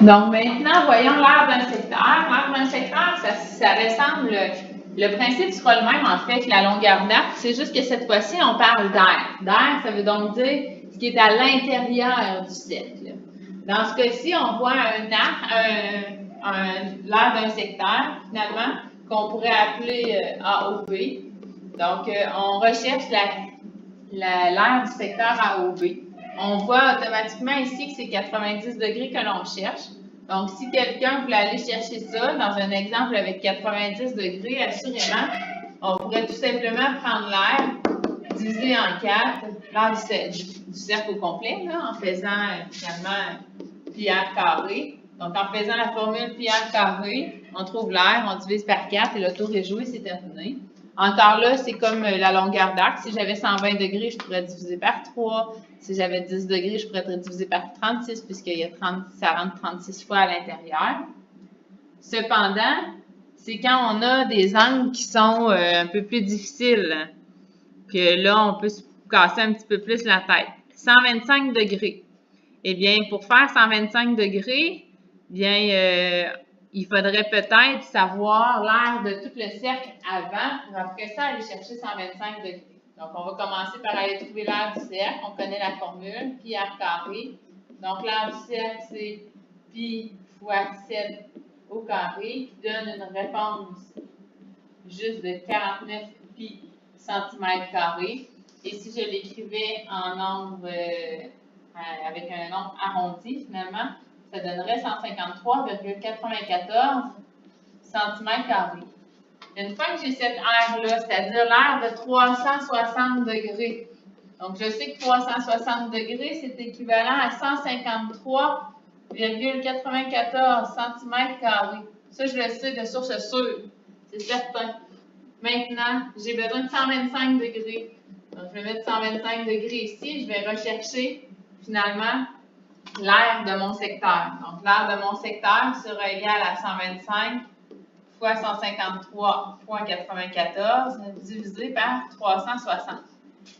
Donc maintenant, voyons l'aire d'un secteur. L'aire d'un secteur, ça ressemble, le principe sera le même en fait que la longueur d'arc, c'est juste que cette fois-ci, on parle d'air. D'air, ça veut donc dire ce qui est à l'intérieur du cercle. Dans ce cas-ci, on voit l'aire d'un secteur, finalement, qu'on pourrait appeler AOB. Donc, on recherche l'aire du secteur AOB. On voit automatiquement ici que c'est 90 degrés que l'on cherche. Donc, si quelqu'un voulait aller chercher ça, dans un exemple avec 90 degrés, assurément, on pourrait tout simplement prendre l'aire, diviser en 4, l'aire du cercle au complet, là, en faisant finalement pi r carré. Donc, en faisant la formule pi r carré, on trouve l'aire, on divise par 4 et le tour est joué, c'est terminé. Encore là, c'est comme la longueur d'arc. Si j'avais 120 degrés, je pourrais diviser par 3. Si j'avais 10 degrés, je pourrais diviser par 36 puisqu'il y a ça rentre 36 fois à l'intérieur. Cependant, c'est quand on a des angles qui sont un peu plus difficiles que là, on peut se casser un petit peu plus la tête. 125 degrés. Eh bien, pour faire 125 degrés, bien, il faudrait peut-être savoir l'aire de tout le cercle avant pour après ça aller chercher 125 degrés. Donc, on va commencer par aller trouver l'aire du cercle. On connaît la formule, pi r carré. Donc, l'aire du cercle, c'est pi fois 7 au carré, qui donne une réponse juste de 49 pi centimètres carrés. Et si je l'écrivais en nombre, avec un nombre arrondi, finalement, ça donnerait 153,94 cm². Une fois que j'ai cette aire-là, c'est-à-dire l'aire de 360 degrés, donc je sais que 360 degrés, c'est équivalent à 153,94 cm². Ça, je le sais de source sûre, c'est certain. Maintenant, j'ai besoin de 125 degrés. Donc, je vais mettre 125 degrés ici. Je vais rechercher, finalement, l'aire de mon secteur. Donc, l'aire de mon secteur sera égale à 125 fois 153,94 divisé par 360.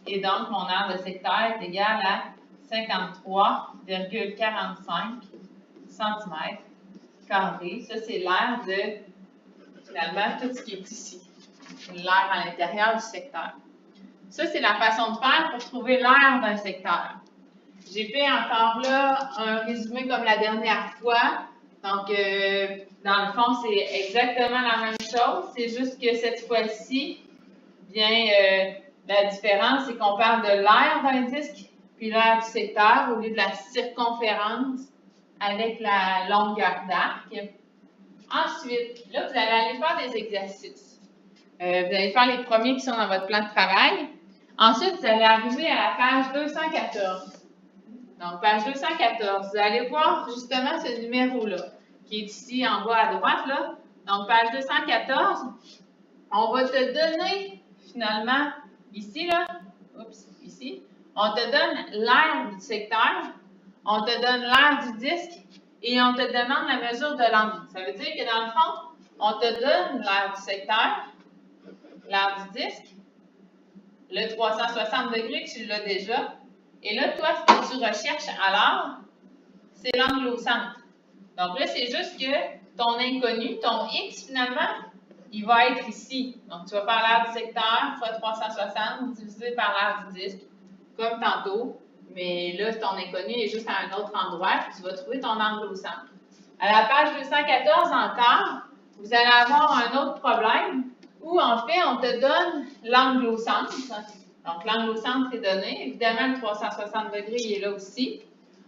Et donc, mon aire de secteur est égale à 53,45 cm². Ça, c'est l'aire de, finalement, tout ce qui est ici. L'aire à l'intérieur du secteur. Ça, c'est la façon de faire pour trouver l'aire d'un secteur. J'ai fait encore là un résumé comme la dernière fois. Donc, dans le fond, c'est exactement la même chose. C'est juste que cette fois-ci, bien, la différence, c'est qu'on parle de l'aire d'un disque puis l'aire du secteur au lieu de la circonférence avec la longueur d'arc. Ensuite, là, vous allez aller faire des exercices. Vous allez faire les premiers qui sont dans votre plan de travail. Ensuite, vous allez arriver à la page 214. Donc, page 214, vous allez voir justement ce numéro-là, qui est ici en bas à droite, là. Donc, page 214, on va te donner, finalement, ici, là, ici, on te donne l'aire du secteur, on te donne l'aire du disque, et on te demande la mesure de l'angle. Ça veut dire que, dans le fond, on te donne l'aire du secteur, l'aire du disque, le 360 degrés que tu l'as déjà. Et là, toi, ce que tu recherches alors, c'est l'angle au centre. Donc là, c'est juste que ton inconnu, ton X, finalement, il va être ici. Donc, tu vas faire l'aire du secteur fois 360 divisé par l'aire du disque, comme tantôt. Mais là, ton inconnu est juste à un autre endroit, puis tu vas trouver ton angle au centre. À la page 214 encore, vous allez avoir un autre problème où, en fait, on te donne l'angle au centre. Donc, l'angle au centre est donné. Évidemment, le 360 degrés, il est là aussi.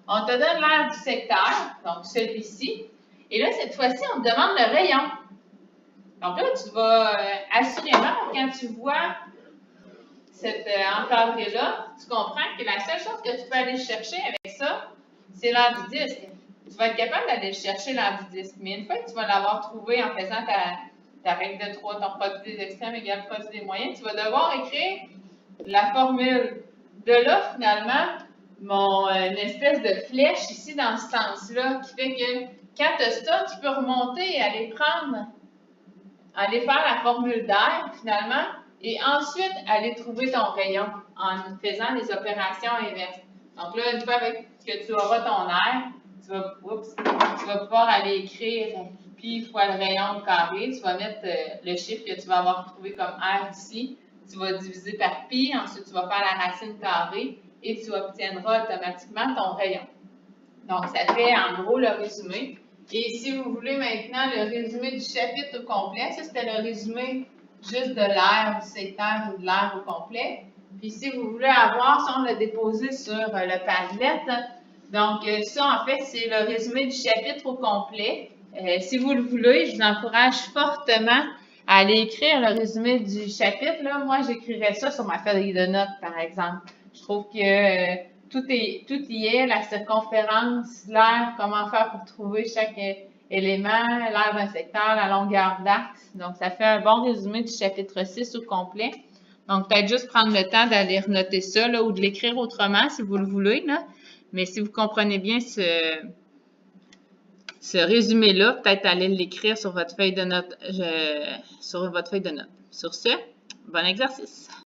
On te donne l'aire du secteur, donc celui-ci. Et là, cette fois-ci, on te demande le rayon. Donc là, tu vas assurément, quand tu vois cet encadré-là, tu comprends que la seule chose que tu peux aller chercher avec ça, c'est l'aire du disque. Tu vas être capable d'aller chercher l'aire du disque. Mais une fois que tu vas l'avoir trouvé en faisant ta règle de 3, ton produit des extrêmes égale produit des moyens, tu vas devoir écrire la formule. De là, finalement, une espèce de flèche ici dans ce sens-là, qui fait que quand tu as ça, tu peux remonter et aller faire la formule d'air, finalement, et ensuite aller trouver ton rayon en faisant les opérations inverses. Donc là, une fois que tu auras ton air, tu tu vas pouvoir aller écrire pi fois le rayon carré. Tu vas mettre le chiffre que tu vas avoir trouvé comme R ici. Tu vas diviser par pi, ensuite tu vas faire la racine carrée et tu obtiendras automatiquement ton rayon. Donc, ça fait en gros le résumé. Et si vous voulez maintenant le résumé du chapitre au complet, ça c'était le résumé juste de l'aire, du secteur ou de l'aire au complet. Puis si vous voulez avoir, ça on l'a déposé sur le Padlet. Donc, ça en fait, c'est le résumé du chapitre au complet. Si vous le voulez, je vous encourage fortement à aller écrire le résumé du chapitre. Là, moi, j'écrirais ça sur ma feuille de notes, par exemple. Je trouve que tout y est, la circonférence, l'aire, comment faire pour trouver chaque élément, l'aire d'un secteur, la longueur d'axe. Donc, ça fait un bon résumé du chapitre 6 au complet. Donc, peut-être juste prendre le temps d'aller renoter ça là, ou de l'écrire autrement si vous le voulez. Là. Mais si vous comprenez bien ce résumé-là, peut-être aller l'écrire sur votre feuille de notes. Sur ce, bon exercice!